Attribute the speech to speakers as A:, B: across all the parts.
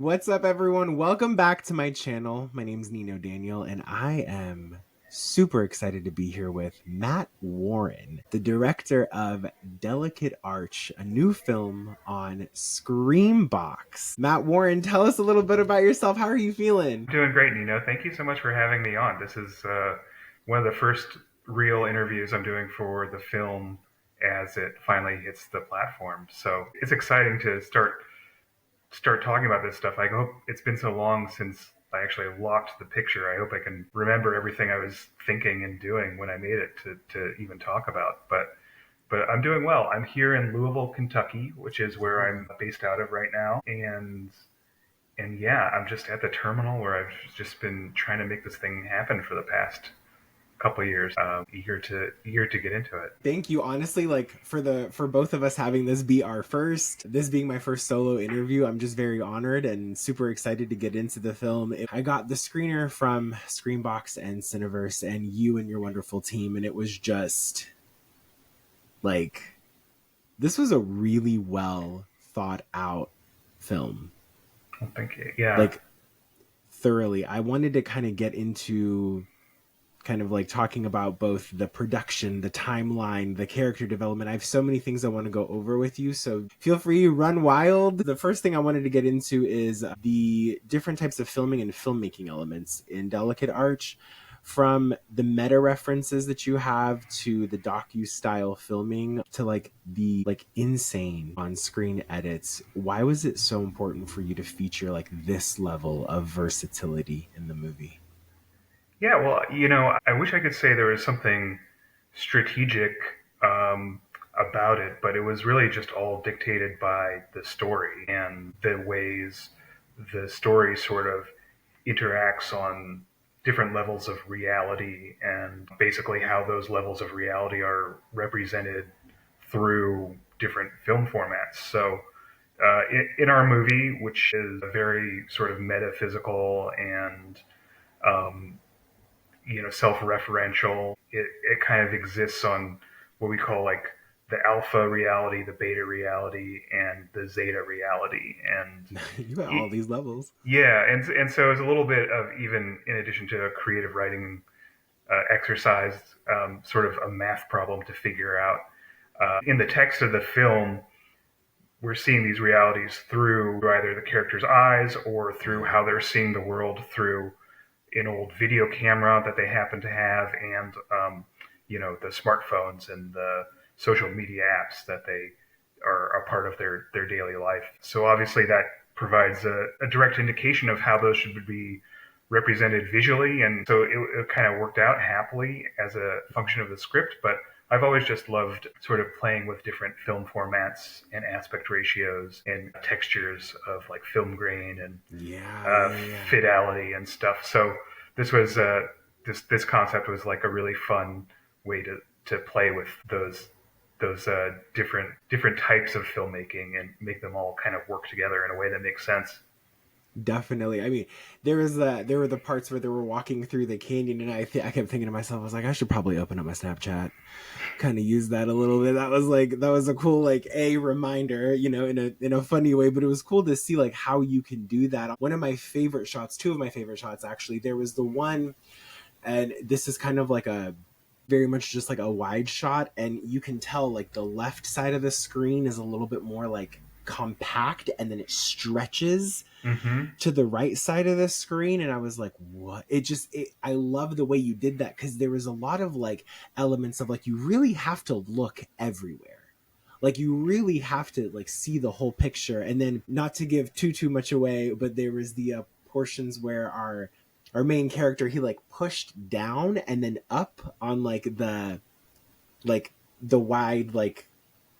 A: What's up, everyone? Welcome back to my channel. My name's Nino Daniel, and I am super excited to be here with Matt Warren, the director of Delicate Arch, a new film on Screambox. Matt Warren, tell us a little bit about yourself. How are you feeling?
B: Doing great, Nino. Thank you so much for having me on. This is one of the first real interviews I'm doing for the film as it finally hits the platform. So it's exciting to start talking about this stuff. I hope it's been so long since I actually locked the picture. I hope I can remember everything I was thinking and doing when I made it to even talk about. But I'm doing well. I'm here in Louisville, Kentucky, which is where I'm based out of right now, and yeah, I'm just at the terminal where I've just been trying to make this thing happen for the past couple of years. Eager to get into it.
A: Thank you. Honestly, like for both of us having this be our first, this being my first solo interview, I'm just very honored and super excited to get into the film. I got the screener from Screenbox and Cineverse and you and your wonderful team, and it was just like this was a really well thought out film.
B: Well, thank you. Yeah,
A: Like thoroughly. I wanted to kind of get into kind of like talking about both the production, the timeline, the character development. I have so many things I want to go over with you, so feel free, run wild. The first thing I wanted to get into is the different types of filming and filmmaking elements in Delicate Arch, from the meta references that you have to the docu style filming to like the like insane on screen edits. Why was it so important for you to feature like this level of versatility in the movie?
B: yeah. Well, I wish I could say there was something strategic um, about it, but it was really just all dictated by the story and the ways the story sort of interacts on different levels of reality and basically how those levels of reality are represented through different film formats. So, in our movie, which is a very sort of metaphysical and um, self-referential, it kind of exists on what we call like the alpha reality, the beta reality, and the zeta reality, and
A: You got all these levels.
B: yeah, and so it's a little bit of, even in addition to a creative writing exercise, sort of a math problem to figure out. In the text of the film, we're seeing these realities through either the character's eyes or through how they're seeing the world through an old video camera that they happen to have, and the smartphones and the social media apps that they are a part of their daily life. So obviously that provides a direct indication of how those should be represented visually, and so it kind of worked out happily as a function of the script. But I've always just loved sort of playing with different film formats and aspect ratios and textures of like film grain and
A: Yeah, yeah, yeah.
B: fidelity and stuff. So this was this concept was like a really fun way to play with those different types of filmmaking and make them all kind of work together in a way that makes sense.
A: Definitely. I mean, there were the parts where they were walking through the canyon, and I kept thinking to myself, I was like, I should probably open up my Snapchat, kind of use that a little bit. That was a cool like a reminder, in a funny way. But it was cool to see like how you can do that. One of my favorite shots, two of my favorite shots actually. There was the one, and this is kind of like a very much just like a wide shot, and you can tell like the left side of the screen is a little bit more like compact, and then it stretches
B: Mm-hmm.
A: to the right side of the screen, and I was like, what? I love the way you did that, because there was a lot of like elements of like you really have to look everywhere, like you really have to like see the whole picture. And then, not to give too much away, but there was the portions where our main character, he like pushed down and then up on like the wide, like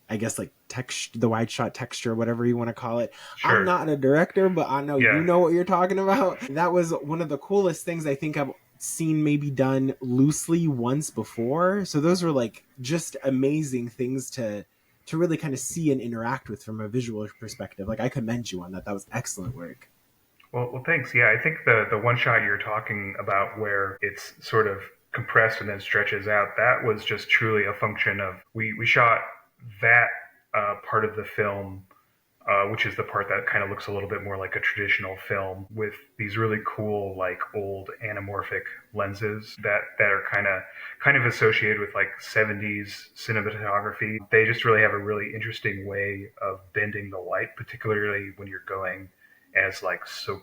A: I guess like text, the wide shot texture, whatever you want to call it. I'm
B: Sure.
A: not a director, but I know you
B: Yeah.
A: know what you're talking about. That was one of the coolest things I think I've seen maybe done loosely once before. So those were like just amazing things to really kind of see and interact with from a visual perspective. Like I commend you on that. That was excellent work.
B: Well, thanks. Yeah, I think the one shot you're talking about where it's sort of compressed and then stretches out, that was just truly a function of we shot that part of the film which is the part that kind of looks a little bit more like a traditional film with these really cool, like old anamorphic lenses that are kind of associated with like 70s cinematography. They just really have a really interesting way of bending the light, particularly when you're going as like so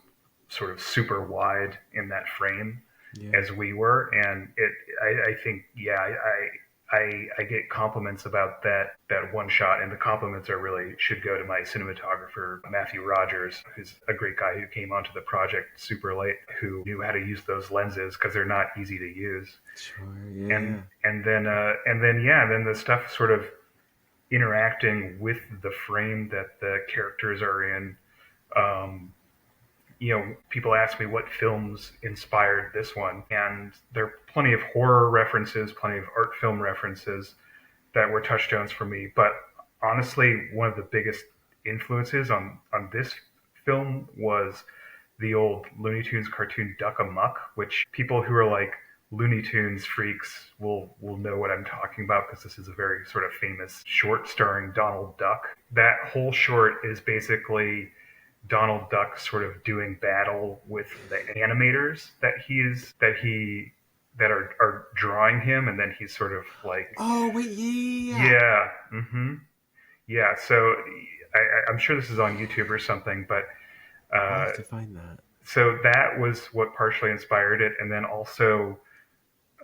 B: sort of super wide in that frame
A: Yeah.
B: as we were, and I think yeah I get compliments about that one shot, and the compliments are really should go to my cinematographer Matthew Rogers, who's a great guy who came onto the project super late, who knew how to use those lenses because they're not easy to use,
A: Sure.
B: and
A: Yeah.
B: then the stuff sort of interacting with the frame that the characters are in. Um, People ask me what films inspired this one, and there are plenty of horror references, plenty of art film references that were touchstones for me. But honestly, one of the biggest influences on this film was the old Looney Tunes cartoon Duck Amuck, which people who are like Looney Tunes freaks will know what I'm talking about because this is a very sort of famous short starring Donald Duck. That whole short is basically Donald Duck sort of doing battle with the animators that are drawing him, and then he's sort of like,
A: Oh wait, yeah, yeah, yeah.
B: yeah, yeah. So I'm sure this is on YouTube or something, but
A: I'll
B: uh,
A: have to find that.
B: so that was what partially inspired it, and then also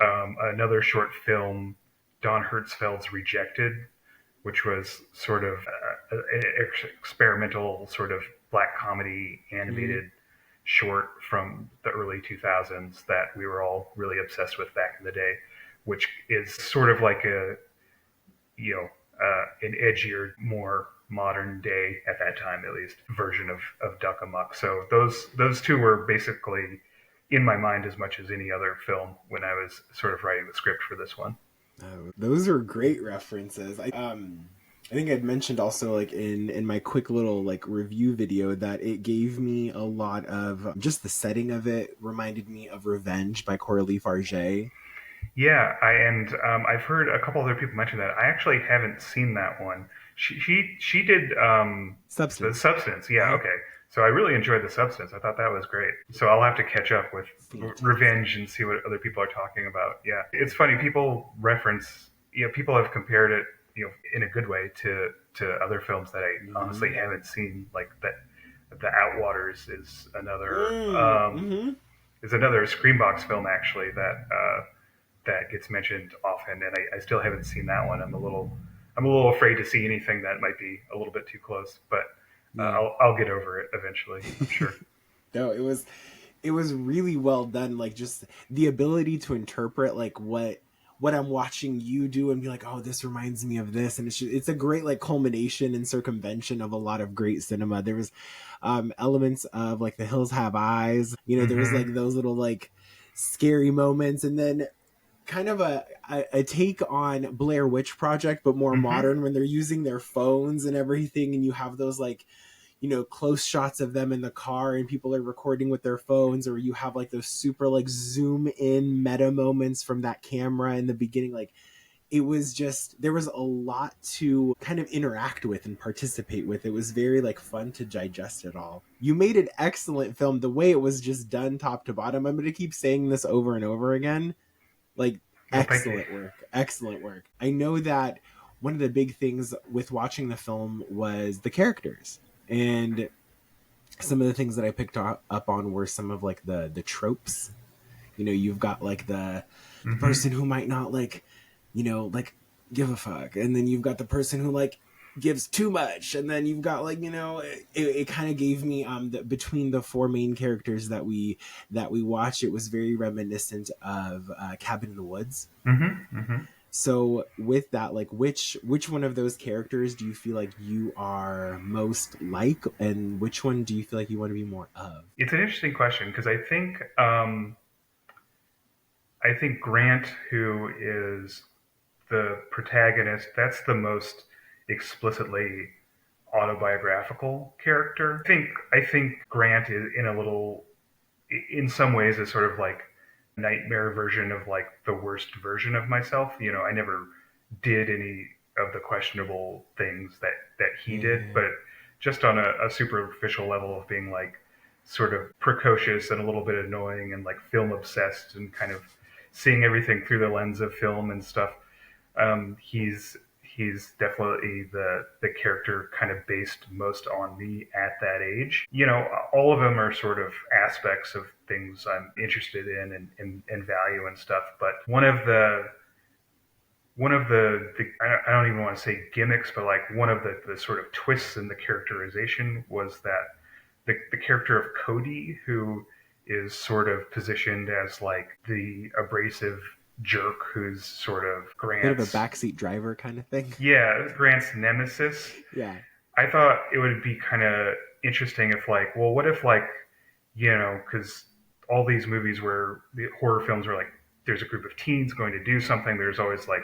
B: another short film, Don Hertzfeld's Rejected, which was sort of an experimental sort of black comedy
A: Mm-hmm.
B: animated short from the early 2000s that we were all really obsessed with back in the day, which is sort of like an edgier, more modern day at that time at least version of Duck Amuck. So those two were basically in my mind as much as any other film when I was sort of writing the script for this one.
A: Those are great references. I think I'd mentioned also like in my quick little like review video that it gave me a lot of just the setting of it reminded me of Revenge by Coralie Farge.
B: Yeah, I've heard a couple other people mention that. I actually haven't seen that one. She did the
A: Substance.
B: Substance. Yeah,
A: Uh-huh.
B: okay. So I really enjoyed the Substance. I thought that was great. So I'll have to catch up with
A: Fantastic.
B: Revenge and see what other people are talking about. Yeah, it's funny. People reference. People have compared it, in a good way to other films that I
A: Mm-hmm.
B: honestly haven't seen. Like that, the Outwaters
A: Mm-hmm.
B: is another Screambox film actually that gets mentioned often, and I still haven't seen that one. I'm a little afraid to see anything that might be a little bit too close, but
A: Yeah.
B: I'll get over it eventually. I'm sure.
A: No, it was really well done. Like just the ability to interpret like what I'm watching you do and be like, oh, this reminds me of this, and it's a great like culmination and circumvention of a lot of great cinema. There was elements of like The Hills Have Eyes. There was
B: Mm-hmm.
A: like those little like scary moments, and then kind of a take on Blair Witch Project, but more
B: Mm-hmm.
A: modern when they're using their phones and everything, and you have those like close shots of them in the car and people are recording with their phones, or you have like those super like zoom in meta moments from that camera in the beginning. Like it was just there was a lot to kind of interact with and participate with. It was very like fun to digest it all. You made an excellent film. The way it was just done top to bottom, I'm going to keep saying this over and over again. Like
B: Well, thank you.
A: excellent work, excellent work. I know that one of the big things with watching the film was the characters, and some of the things that I picked up on were some of like the tropes. You've got like the
B: Mm-hmm.
A: person who might not like give a fuck, and then you've got the person who like gives too much, and then you've got like it kind of gave me between the four main characters that we watched, it was very reminiscent of Cabin in the Woods.
B: Mm-hmm. Mm-hmm.
A: So with that, like which one of those characters do you feel like you are most like, and which one do you feel like you want to be more of?
B: It's an interesting question because I think Grant, who is the protagonist, that's the most explicitly autobiographical character. I think Grant is in some ways is sort of like a nightmare version of like the worst version of myself. I never did any of the questionable things that he did,
A: Yeah.
B: but just on a superficial level of being like sort of precocious and a little bit annoying and like film obsessed and kind of seeing everything through the lens of film and stuff. He's definitely the character kind of based most on me at that age. You know, all of them are sort of aspects of things I'm interested in and value and stuff. But one of the I don't even want to say gimmicks, but like one of the sort of twists in the characterization was that the character of Cody, who is sort of positioned as like the abrasive jerk who's sort of
A: Bit of a
B: Grant's,
A: backseat driver kind of thing.
B: yeah, Grant's nemesis.
A: Yeah.
B: I thought it would be kind of interesting if like, well, what if like, you know, because all these movies where the horror films are like, there's a group of teens going to do something. There's always like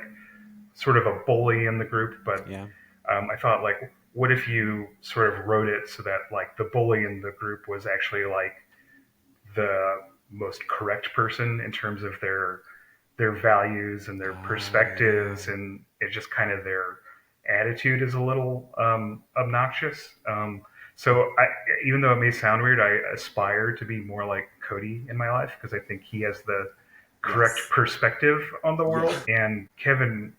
B: sort of a bully in the group, but
A: Yeah.
B: I thought like, what if you sort of wrote it so that like the bully in the group was actually like the most correct person in terms of their values and their
A: Yeah.
B: perspectives, and it just kind of their attitude is a little obnoxious. So even though it may sound weird, I aspire to be more like Cody in my life because I think he has the correct
A: Yes.
B: perspective on the
A: Yeah.
B: world. And Kevin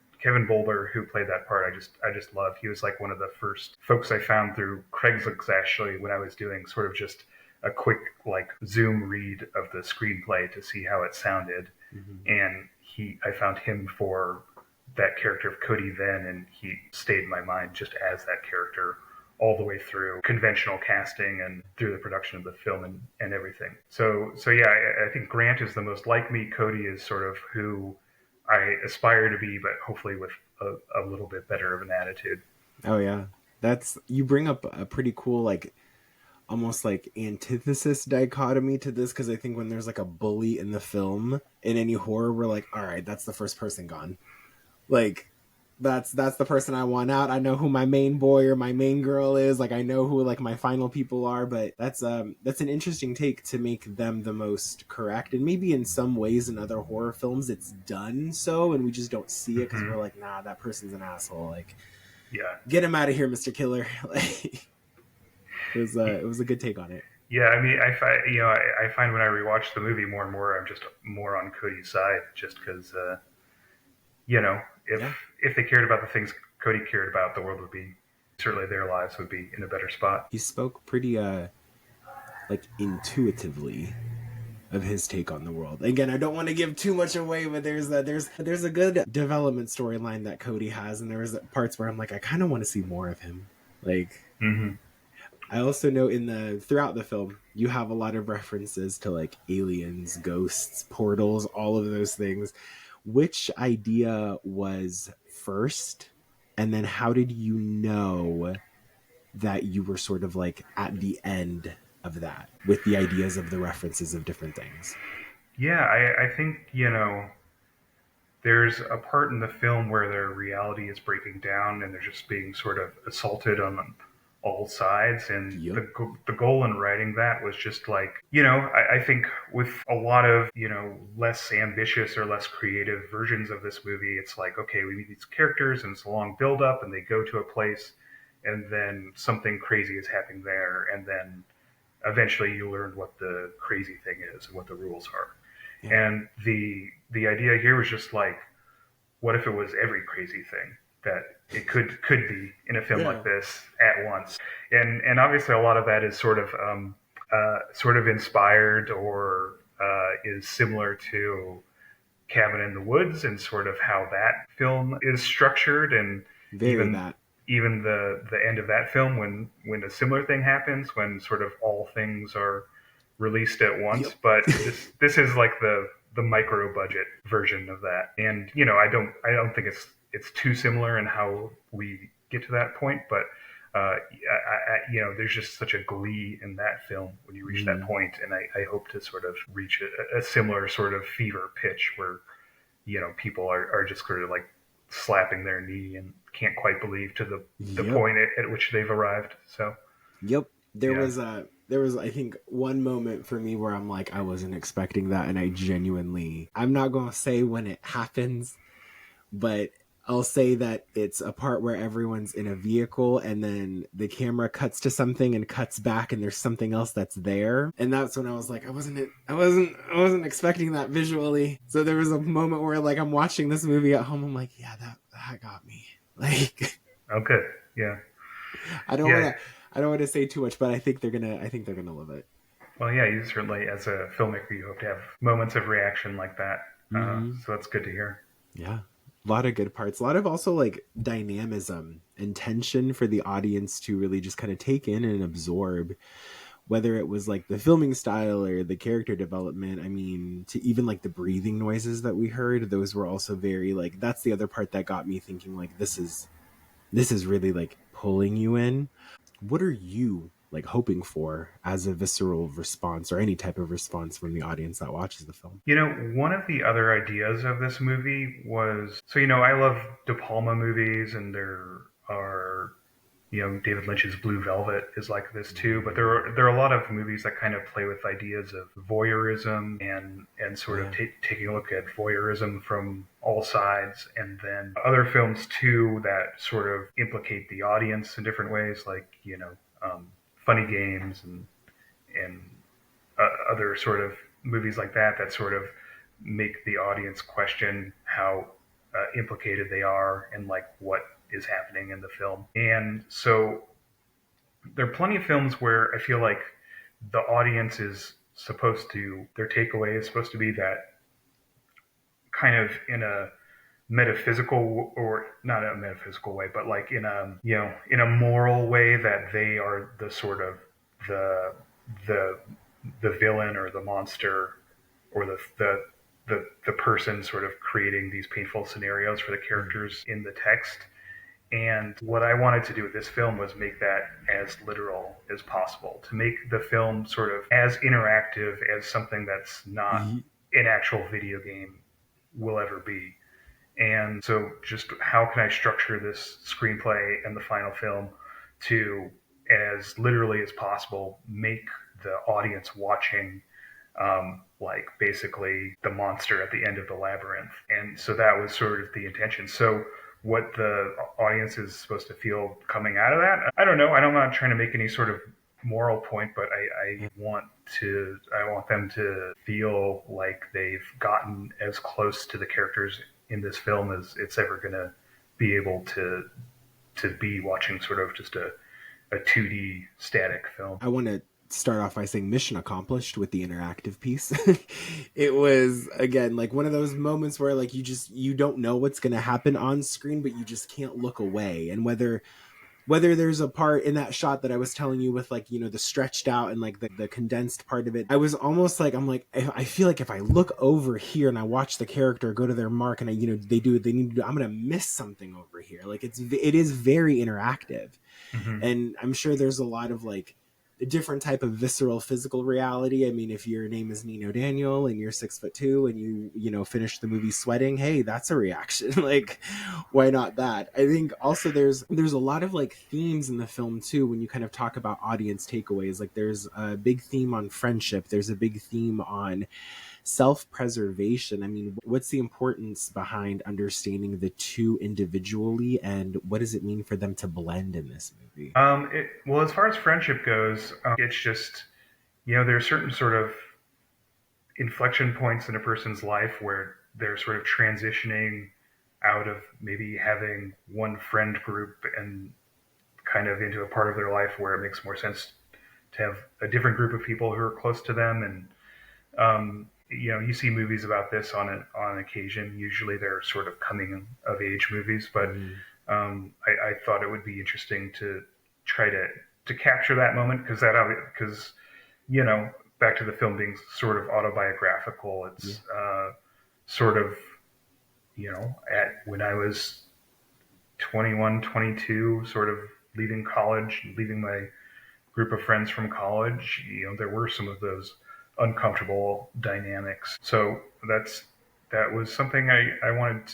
B: Boulder, who played that part, I just love. He was like one of the first folks I found through Craigslist actually when I was doing sort of just a quick like Zoom read of the screenplay to see how it sounded,
A: Hmm.
B: and I found him for that character of Cody then, and he stayed in my mind just as that character all the way through conventional casting and through the production of the film and everything. So yeah, I think Grant is the most like me. Cody is sort of who I aspire to be, but hopefully with a little bit better of an attitude.
A: Oh yeah. That's you bring up a pretty cool like almost like antithesis dichotomy to this because I think when there's like a bully in the film in any horror, we're like, all right, that's the first person gone. Like that's the person I want out. I know who my main boy or my main girl is. Like I know who like my final people are, but that's an interesting take to make them the most correct. And maybe in some ways in other horror films it's done so and we just don't see it because
B: Hmm.
A: we're like, nah, that person's an asshole. Like
B: Yeah.
A: get him out of here, Mr. Killer. Like it was a good take on it.
B: Yeah, I mean, I find when I rewatch the movie more and more, I'm just more on Cody's side, just because, you know, if
A: Yeah.
B: if they cared about the things Cody cared about, the world would be certainly their lives would be in a better spot.
A: He spoke pretty like intuitively of his take on the world. Again, I don't want to give too much away, but there's a good development storyline that Cody has, and there's parts where I'm like, I kind of want to see more of him. Like,
B: Hmm.
A: I also know in the throughout the film, you have a lot of references to like aliens, ghosts, portals, all of those things. Which idea was first, and then how did you know that you were sort of like at the end of that with the ideas of the references of different things?
B: Yeah, I think there's a part in the film where their reality is breaking down and they're just being sort of assaulted on all sides. And
A: Yep.
B: the goal in writing that was just like, I think with a lot of, less ambitious or less creative versions of this movie, it's like, okay, we meet these characters and it's a long build up and they go to a place and then something crazy is happening there. And then eventually you learn what the crazy thing is and what the rules are.
A: Yeah.
B: And the idea here was just like, what if it was every crazy thing that it could be in a film
A: Yeah.
B: like this at once? And obviously a lot of that is sort of inspired or is similar to Cabin in the Woods and sort of how that film is structured, and
A: Very
B: even
A: that.
B: even the end of that film when a similar thing happens when sort of all things are released at once.
A: Yep.
B: But this is like the micro budget version of that, and I don't think it's too similar in how we get to that point, but there's just such a glee in that film when you reach that
A: Mm.
B: point, and I hope to sort of reach a similar sort of fever pitch where people are just sort of like slapping their knee and can't quite believe to the
A: Yep.
B: point at which they've arrived. So
A: Yep.
B: yeah.
A: There was I think one moment for me where I'm like I wasn't expecting that and I genuinely I'm not going to say when it happens, but I'll say that it's a part where everyone's in a vehicle and then the camera cuts to something and cuts back and there's something else that's there. And that's when I was like, I wasn't expecting that visually. So there was a moment where like I'm watching this movie at home. I'm like, yeah, that got me. Like,
B: Oh, good. Yeah.
A: I don't
B: Yeah.
A: want to, I don't want to say too much, but I think they're gonna love it.
B: Well, yeah, you certainly, as a filmmaker, you hope to have moments of reaction like that.
A: Mm-hmm.
B: So that's good to hear.
A: Yeah. A lot of good parts. A lot of also like dynamism and tension for the audience to really just kind of take in and absorb, whether it was like the filming style or the character development. I mean, to even like the breathing noises that we heard, those were also very like, that's the other part that got me thinking like this is really like pulling you in. What are you like hoping for as a visceral response or any type of response from the audience that watches the film?
B: You know, one of the other ideas of this movie was so, I love De Palma movies, and there are, David Lynch's Blue Velvet is like this too, but there are a lot of movies that kind of play with ideas of voyeurism and sort of
A: Yeah.
B: taking a look at voyeurism from all sides, and then other films too that sort of implicate the audience in different ways, like Funny Games and other sort of movies like that sort of make the audience question how implicated they are and like what is happening in the film. And so there are plenty of films where I feel like the audience is supposed to, their takeaway is supposed to be that kind of in a metaphysical, or not a metaphysical way, but like in a moral way, that they are the sort of the the the villain or the monster, or the person sort of creating these painful scenarios for the
A: Mm.
B: characters in the text. And what I wanted to do with this film was make that as literal as possible, to make the film sort of as interactive as something that's not
A: Ye-
B: an actual video game will ever be. And so, just how can I structure this screenplay and the final film to, as literally as possible, make the audience watching like basically the monster at the end of the labyrinth? And so that was sort of the intention. So, what the audience is supposed to feel coming out of that, I don't know. I'm not trying to make any sort of moral point, but I want them to feel like they've gotten as close to the characters in this film as it's ever going to be able to be watching sort of just a 2D static film.
A: I want to start off by saying mission accomplished with the interactive piece. It was again like one of those moments where like you don't know what's going to happen on screen, but you just can't look away. And whether there's a part in that shot that I was telling you with like, the stretched out and like the condensed part of it, I was almost like, I'm like, I feel like if I look over here and I watch the character go to their mark and they need to do, I'm going to miss something over here. Like it is very interactive.
B: Mm-hmm.
A: And I'm sure there's a lot of like a different type of visceral physical reality. I mean, if your name is Nino Daniel and you're 6'2" and finish the movie sweating, hey, that's a reaction. Like, why not that? I think also there's a lot of like themes in the film too when you kind of talk about audience takeaways. Like there's a big theme on friendship, there's a big theme on self-preservation. I mean, what's the importance behind understanding the two individually, and what does it mean for them to blend in this movie?
B: Well, as far as friendship goes, it's just, there are certain sort of inflection points in a person's life where they're sort of transitioning out of maybe having one friend group and kind of into a part of their life where it makes more sense to have a different group of people who are close to them. And you see movies about this on occasion. Usually they're sort of coming of age movies, but
A: Mm,
B: I thought it would be interesting to try to capture that moment, because you know back to the film being sort of autobiographical.
A: yeah.
B: It's sort of at when I was 21, 22, sort of leaving college, leaving my group of friends from college, there were some of those uncomfortable dynamics. So that was something I wanted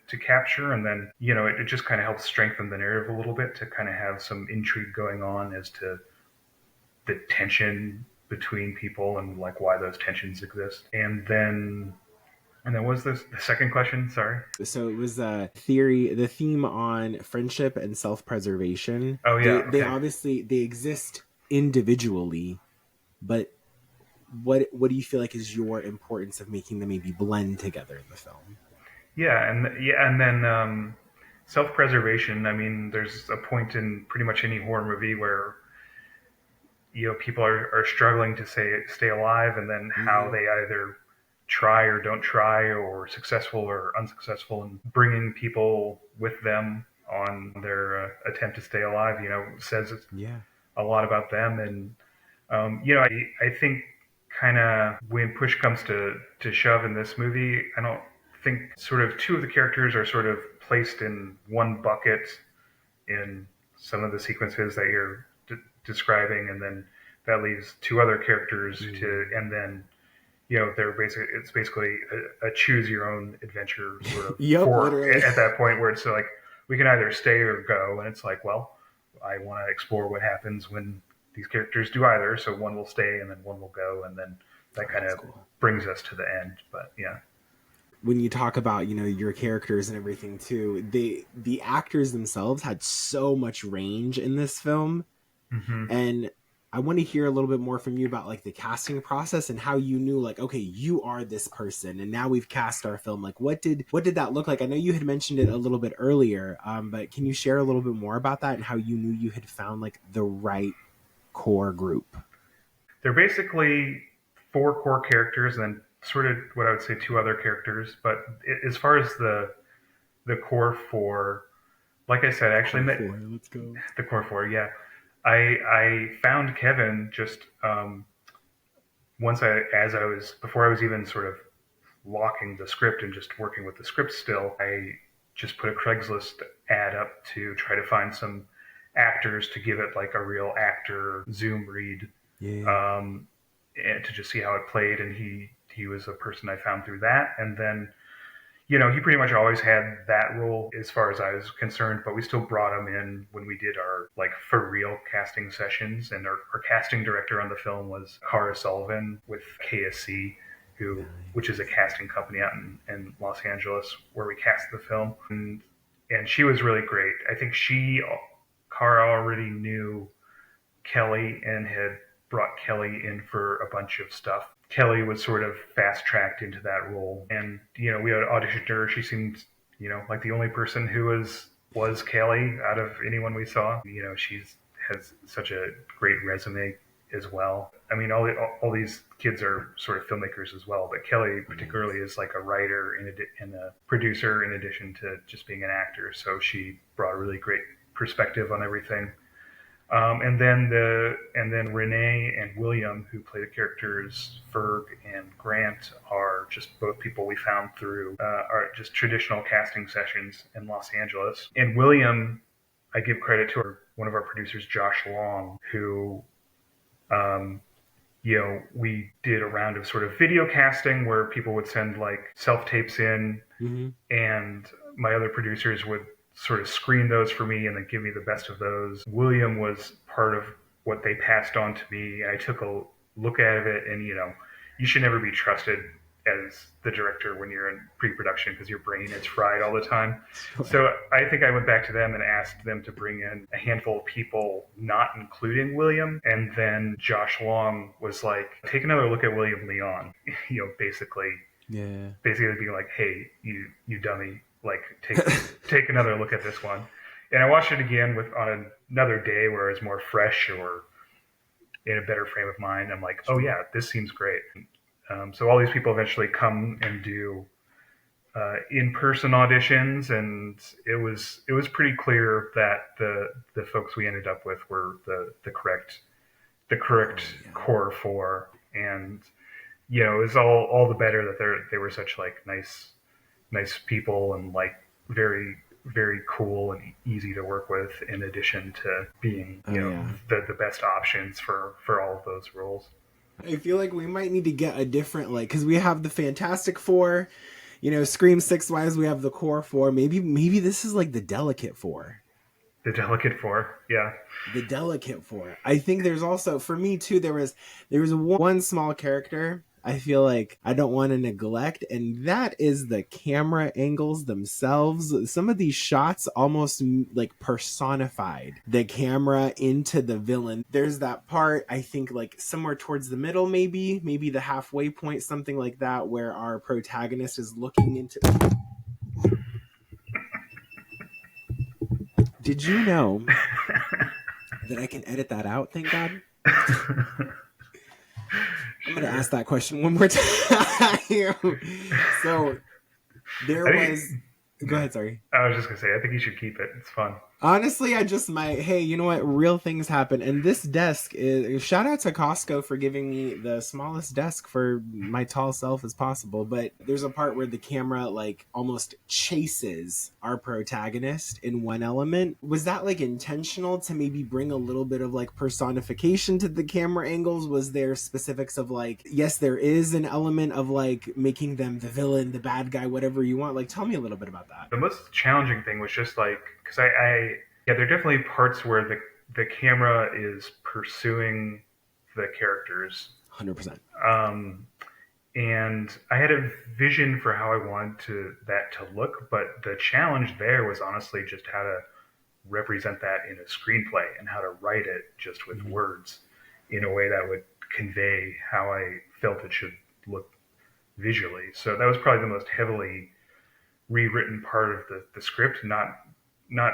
B: to capture, and then it just kind of helps strengthen the narrative a little bit to kind of have some intrigue going on as to the tension between people and like why those tensions exist. And then And then was this the second question? Sorry.
A: So it was a theory, the theme on friendship and self-preservation.
B: Oh
A: They
B: yeah.
A: they
B: Okay.
A: obviously they exist individually, but what do you feel like is your importance of making them maybe blend together in the film?
B: And then self-preservation. I mean, there's a point in pretty much any horror movie where people are struggling to stay alive, and then how
A: Mm-hmm.
B: they either try or don't try, or successful or unsuccessful in bringing people with them on their attempt to stay alive. Says
A: Yeah.
B: a lot about them. And I think kind of when push comes to shove in this movie, I don't think sort of two of the characters are sort of placed in one bucket in some of the sequences that you're describing, and then that leaves two other characters to,
A: Mm.
B: and then it's basically a choose your own adventure sort of
A: Yep,
B: for
A: literally.
B: at that point where it's like we can either stay or go, and it's like, well, I want to explore what happens when these characters do either, so one will stay and then one will go, and then that
A: Oh,
B: kind
A: that's
B: of
A: cool.
B: brings us to the end. But yeah.
A: When you talk about your characters and everything too, the actors themselves had so much range in this film.
B: Hmm.
A: And I want to hear a little bit more from you about like the casting process and how you knew like, okay, you are this person and now we've cast our film. Like what did that look like? I know you had mentioned it a little bit earlier, but can you share a little bit more about that and how you knew you had found like the right core group?
B: They're basically four core characters and then sort of what I would say two other characters. But as far as the core four, like I said, actually
A: Core four, let's go.
B: the core four, yeah. I found Kevin just once as I was before I was even sort of locking the script and just working with the script still. I just put a Craigslist ad up to try to find some actors to give it like a real actor Zoom read,
A: Yeah.
B: um, and to just see how it played. And he was a person I found through that. And then he pretty much always had that role as far as I was concerned, but we still brought him in when we did our like for real casting sessions. And our casting director on the film was Cara Sullivan with KSC, which is a casting company out in Los Angeles where we cast the film. And she was really great. I think Cara already knew Kelly and had brought Kelly in for a bunch of stuff. Kelly was sort of fast tracked into that role, and we had auditioned her. She seemed like the only person who was Kelly out of anyone we saw. She's has such a great resume as well. I mean, all these kids are sort of filmmakers as well, but Kelly particularly is like a writer and a producer in addition to just being an actor. So she brought a really great perspective on everything. And then Renee and William, who play the characters Ferg and Grant, are just both people we found through are just traditional casting sessions in Los Angeles. And William, I give credit to one of our producers, Josh Long, who um, we did a round of sort of video casting where people would send like self tapes in,
A: Mm-hmm.
B: and my other producers would sort of screen those for me and then give me the best of those. William was part of what they passed on to me. I took a look at it, and you should never be trusted as the director when you're in pre-production because your brain is fried all the time.
A: Sure.
B: So I think I went back to them and asked them to bring in a handful of people, not including William. And then Josh Long was like, take another look at William Leon, basically
A: Yeah.
B: basically being like, "Hey, you dummy! Like, take another look at this one." And I watched it again on another day where I was more fresh or in a better frame of mind. I'm like, "Oh
A: Sure.
B: yeah, this seems great." So all these people eventually come and do in-person auditions, and it was pretty clear that the folks we ended up with were the correct
A: Oh yeah.
B: core four. And it was all the better that they were such like nice people and like very very cool and easy to work with, in addition to being
A: Oh yeah.
B: the best options for all of those roles.
A: I feel like we might need to get a different like because we have the Fantastic Four, Scream Six wise. We have the Core Four. Maybe this is like the Delicate Four.
B: The delicate four, yeah.
A: The Delicate Four. I think there's also for me too. There was one small character I feel like I don't want to neglect, and that is the camera angles themselves. Some of these shots almost like personified the camera into the villain. There's that part, I think, like somewhere towards the middle, maybe the halfway point, something like that, where our protagonist is looking into. Did you know that I can edit that out? Thank God. I'm going to ask
B: Sure.
A: that question one more time. So there
B: I think,
A: was. Go
B: yeah.
A: ahead, sorry.
B: I was just gonna say, I think you should keep it. It's fun.
A: Honestly, I just might. Hey, you know what? Real things happen. And this desk is. Shout out to Costco for giving me the smallest desk for my tall self as possible. But there's a part where the camera, like, almost chases our protagonist in one element. Was that, like, intentional to maybe bring a little bit of, like, personification to the camera angles? Was there specifics of, like, yes, there is an element of, like, making them the villain, the bad guy, whatever you want? Like, tell me a little bit about that.
B: The most challenging thing was just like because yeah, there are definitely parts where the camera is pursuing the characters,
A: 100%.
B: um, and I had a vision for how I wanted that to look, but the challenge there was honestly just how to represent that in a screenplay and how to write it just with
A: Mm-hmm.
B: words in a way that would convey how I felt it should look visually. So that was probably the most heavily rewritten part of the script, not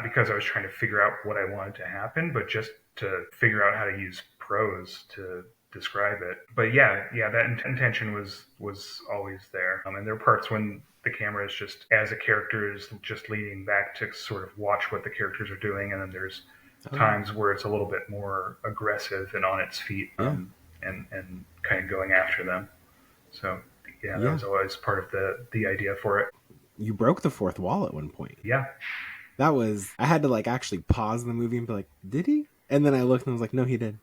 B: because I was trying to figure out what I wanted to happen, but just to figure out how to use prose to describe it. But yeah, that intention was always there. And there are parts when the camera is just as a character is just leaning back to sort of watch what the characters are doing, and then there's
A: Oh, yeah.
B: times where it's a little bit more aggressive and on its feet,
A: Yeah.
B: and kind of going after them. So yeah, that
A: Yeah.
B: was always part of the idea for it.
A: You broke the fourth wall at one point.
B: Yeah.
A: That was, I had to like actually pause the movie and be like, did he? And then I looked and I was like, no, he did.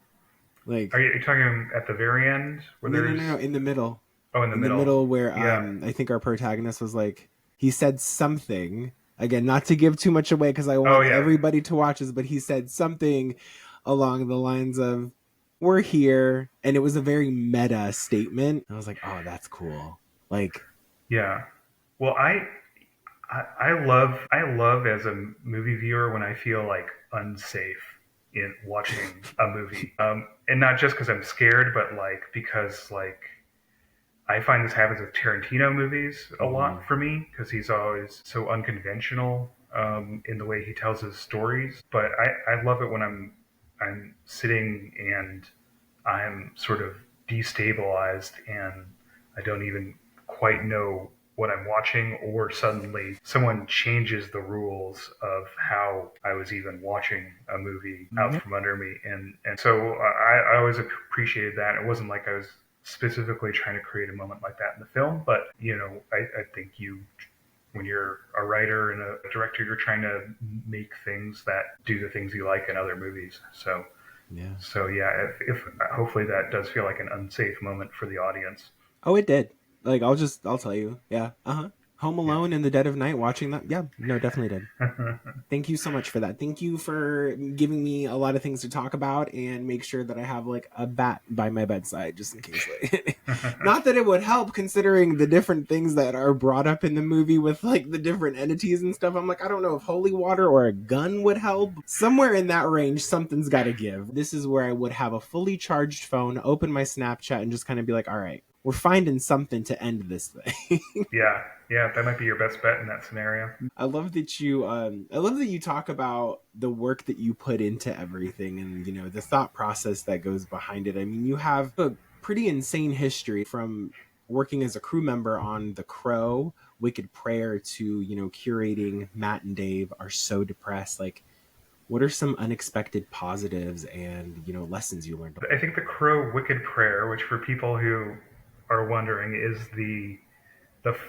A: Like,
B: Are you talking at the very end where
A: no, no, no, no,
B: there's
A: in the middle.
B: oh in the
A: In the
B: middle?
A: middle where
B: Yeah.
A: I think our protagonist was like, he said something, again, not to give too much away because I
B: Oh
A: want
B: yeah.
A: everybody to watch this, but he said something along the lines of, we're here. And it was a very meta statement. I was like, oh, that's cool. Like,
B: Yeah. Well, I love as a movie viewer when I feel like unsafe in watching a movie, and not just because I'm scared, but like because like I find this happens with Tarantino movies a
A: mm-hmm.
B: lot for me because he's always so unconventional in the way he tells his stories. But I love it when I'm sitting and I'm sort of destabilized and I don't even quite know what I'm watching, or suddenly someone changes the rules of how I was even watching a movie out
A: Yeah.
B: from under me. And so I always appreciated that. It wasn't like I was specifically trying to create a moment like that in the film, but I think when you're a writer and a director, you're trying to make things that do the things you like in other movies.
A: Yeah.
B: So yeah, if hopefully that does feel like an unsafe moment for the audience.
A: Oh, it did. Like I'll tell you. Yeah. Uh-huh. Home
B: Yeah.
A: Alone in the dead of night watching that. Yeah. No, definitely did. Thank you so much for that. Thank you for giving me a lot of things to talk about and make sure that I have like a bat by my bedside just in case. Like, not that it would help considering the different things that are brought up in the movie with like the different entities and stuff. I'm like, I don't know if holy water or a gun would help. Somewhere in that range, something's got to give. This is where I would have a fully charged phone, open my Snapchat, and just kind of be like, all right, we're finding something to end this thing.
B: Yeah, that might be your best bet in that scenario.
A: I love that you talk about the work that you put into everything and the thought process that goes behind it. I mean, you have a pretty insane history from working as a crew member on The Crow, Wicked Prayer to, curating Matt and Dave Are So Depressed. Like, what are some unexpected positives and, lessons you learned?
B: I think The Crow Wicked Prayer, which for people who are wondering is the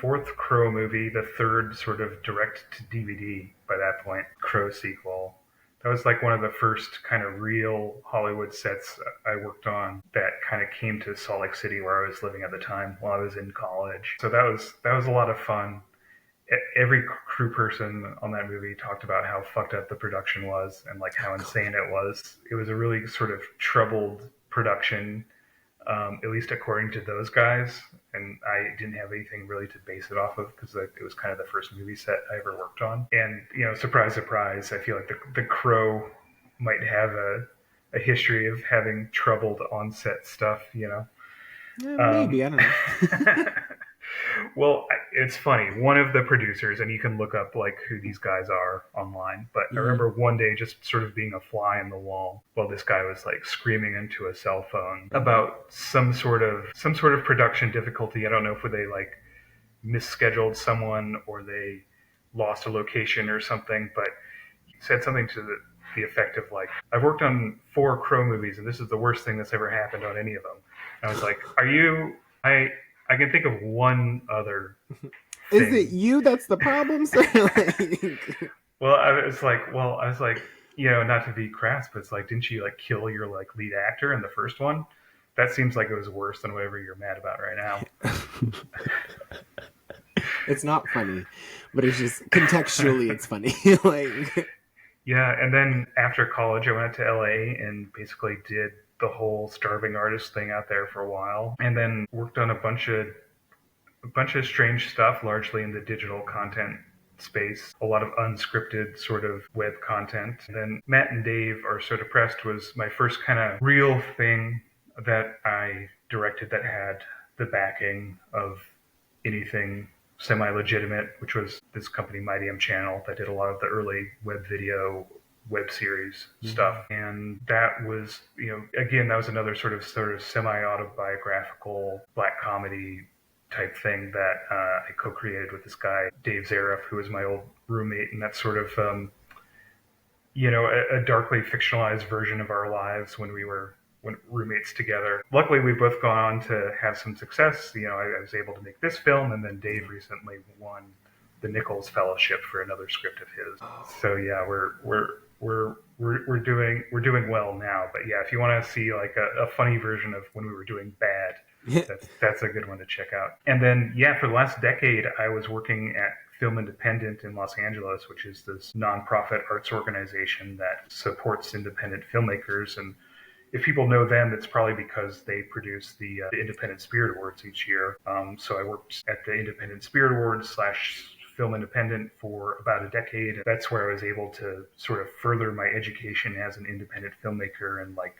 B: fourth Crow movie, the third sort of direct to DVD by that point, Crow sequel. That was like one of the first kind of real Hollywood sets I worked on that kind of came to Salt Lake City where I was living at the time while I was in college. So that was a lot of fun. Every crew person on that movie talked about how fucked up the production was and like how insane it was. It was a really sort of troubled production at least according to those guys. And I didn't have anything really to base it off of because it was kind of the first movie set I ever worked on. And, surprise, surprise, I feel like the Crow might have a history of having troubled on-set stuff.
A: Yeah,
B: Um,
A: maybe, I don't know.
B: well, it's funny. One of the producers, and you can look up like who these guys are online. But I
A: Hmm.
B: remember one day just sort of being a fly in the wall while this guy was like screaming into a cell phone about some sort of production difficulty. I don't know if they like misscheduled someone or they lost a location or something, but he said something to the effect of like, "I've worked on 4 Crow movies, and this is the worst thing that's ever happened on any of them." And I was like, "Are you? I can think of one other
A: Is it
B: thing."
A: you that's the problem, sir? Like,
B: Well, I was like, not to be crass, but it's like, didn't you like kill your like lead actor in the first one? That seems like it was worse than whatever you're mad about right now.
A: it's not funny, but it's just contextually it's funny. Like,
B: Yeah, and then after college, I went to LA and basically did the whole starving artist thing out there for a while, and then worked on a bunch of strange stuff, largely in the digital content space, a lot of unscripted sort of web content. And then Matt and Dave Are So Depressed was my first kind of real thing that I directed that had the backing of anything semi-legitimate, which was this company Mighty M Channel that did a lot of the early web video web series stuff.
A: mhm.
B: And that was, again, that was another sort of semi-autobiographical black comedy type thing that I co-created with this guy Dave Zareff, who was my old roommate, and that's sort of a darkly fictionalized version of our lives when roommates together. Luckily, we've both gone on to have some success. I was able to make this film, and then Dave recently won the Nichols Fellowship for another script of his.
A: Oh.
B: So yeah, we're doing well now. But yeah, if you want to see like a funny version of when we were doing bad, that's a good one to check out. And then yeah, for the last decade, I was working at Film Independent in Los Angeles, which is this nonprofit arts organization that supports independent filmmakers. And if people know them, it's probably because they produce the Independent Spirit Awards each year. So I worked at the Independent Spirit Awards slash Film Independent for about a decade. That's where I was able to sort of further my education as an independent filmmaker and like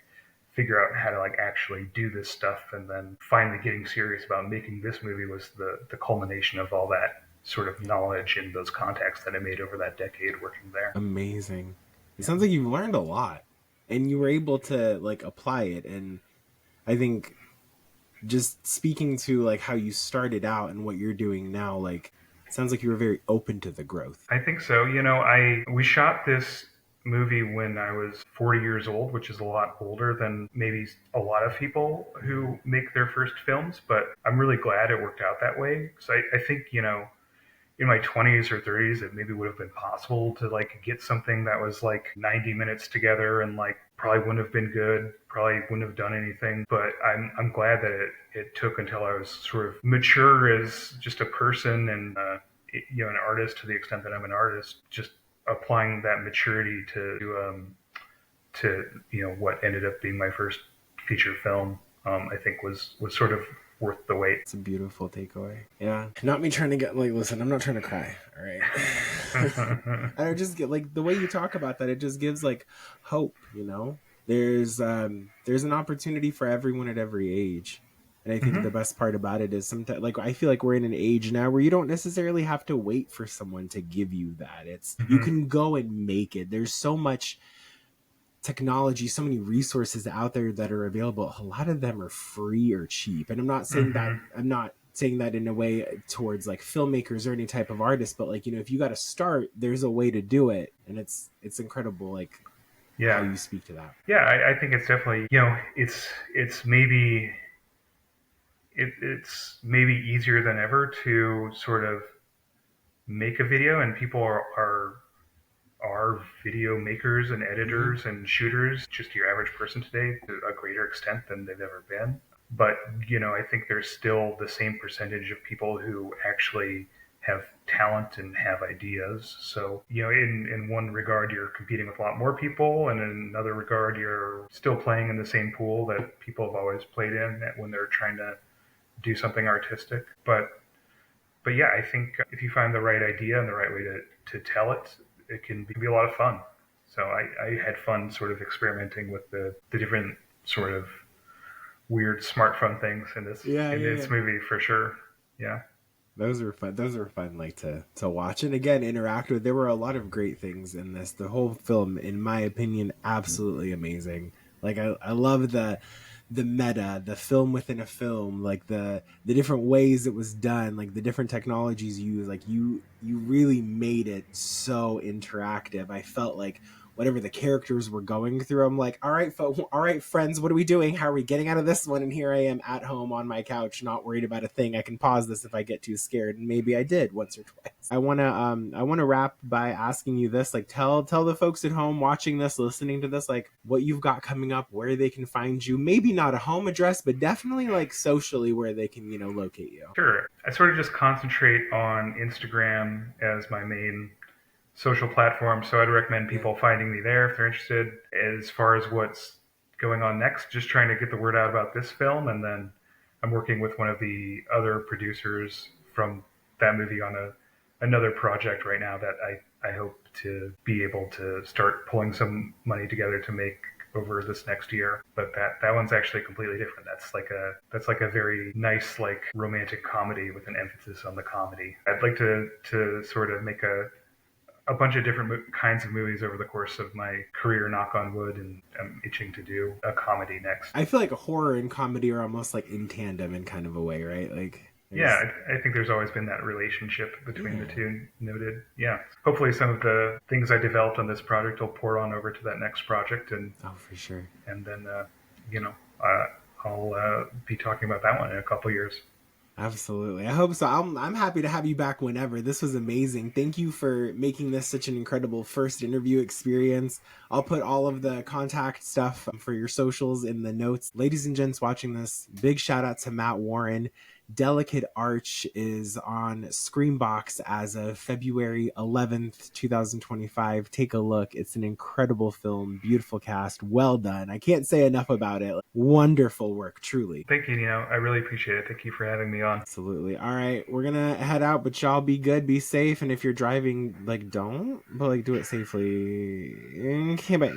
B: figure out how to like actually do this stuff. And then finally getting serious about making this movie was the culmination of all that sort of knowledge and those contacts that I made over that decade working there.
A: Amazing. It
B: Yeah.
A: sounds like you learned a lot and you were able to like apply it. And I think just speaking to like how you started out and what you're doing now, like, sounds like you were very open to the growth.
B: I think so. We shot this movie when I was 40 years old, which is a lot older than maybe a lot of people who make their first films. But I'm really glad it worked out that way. So I think in my 20s or 30s, it maybe would have been possible to like get something that was like 90 minutes together and like probably wouldn't have been good, probably wouldn't have done anything. But I'm glad that it took until I was sort of mature as just a person and an artist to the extent that I'm an artist, just applying that maturity to what ended up being my first feature film. I think was sort of worth the wait.
A: It's a beautiful takeaway. Yeah. Not me trying to get like, listen, I'm not trying to cry. All right. I just get like the way you talk about that, it just gives like hope, you know? There's an opportunity for everyone at every age. And I think the
B: Hmm.
A: best part about it is sometimes like I feel like we're in an age now where you don't necessarily have to wait for someone to give you that. It's you
B: Hmm.
A: can go and make it. There's so much technology, so many resources out there that are available. A lot of them are free or cheap. And
B: Hmm.
A: I'm not saying that in a way towards like filmmakers or any type of artist, but like, if you got to start, there's a way to do it. And it's incredible like how
B: Yeah.
A: you speak to that.
B: Yeah, I think it's definitely it's maybe easier than ever to sort of make a video, and people are video makers and
A: Hmm.
B: editors and shooters, just your average person today, to a greater extent than they've ever been. But I think there's still the same percentage of people who actually have talent and have ideas. So, in one regard, you're competing with a lot more people, and in another regard, you're still playing in the same pool that people have always played in when they're trying to do something artistic. But yeah, I think if you find the right idea and the right way to tell it, it can be a lot of fun. So I had fun sort of experimenting with the different sort of weird smartphone things in this
A: Yeah,
B: in
A: yeah,
B: this
A: yeah.
B: movie for sure. Yeah.
A: Those were fun. Those were fun, like to watch and again interact with. There were a lot of great things in this. The whole film, in my opinion, absolutely amazing. Like I love the meta, the film within a film, like the different ways it was done, like the different technologies used. Like you really made it so interactive. I felt like whatever the characters were going through, I'm like, all right, friends, what are we doing? How are we getting out of this one? And here I am at home on my couch, not worried about a thing. I can pause this if I get too scared, and maybe I did once or twice. I wanna wrap by asking you this, like, tell the folks at home watching this, listening to this, like what you've got coming up, where they can find you. Maybe not a home address, but definitely like socially where they can locate you.
B: Sure. I sort of just concentrate on Instagram as my main social platform, so I'd recommend
A: Yeah.
B: people finding me there if they're interested. As far as what's going on next, just trying to get the word out about this film, and then I'm working with one of the other producers from that movie on another project right now that I hope to be able to start pulling some money together to make over this next year. But that one's actually completely different. That's like a very nice, like, romantic comedy with an emphasis on the comedy. I'd like to sort of make a bunch of different kinds of movies over the course of my career, knock on wood, and I'm itching to do a comedy next.
A: I feel like a horror and comedy are almost like in tandem in kind of a way, right? Like
B: Yeah,
A: there's
B: I think there's always been that relationship between the
A: yeah.
B: two noted. Yeah. Hopefully some of the things I developed on this project will pour on over to that next project,
A: Oh, for sure.
B: and then, you know, uh, I'll be talking about that one in a couple years.
A: Absolutely. I hope so. I'm happy to have you back whenever. This was amazing. Thank you for making this such an incredible first interview experience. I'll put all of the contact stuff for your socials in the notes. Ladies and gents watching this, big shout out to Matt Warren. Delicate Arch is on Screambox as of February 11th, 2025. Take a look. It's an incredible film, beautiful cast, well done. I can't say enough about it. Wonderful work, truly.
B: Thank you, Nino. I really appreciate it. Thank you for having me on.
A: Absolutely. All right, we're gonna head out, but y'all be good, be safe, and if you're driving, like, don't, but like, do it safely. Okay, bye.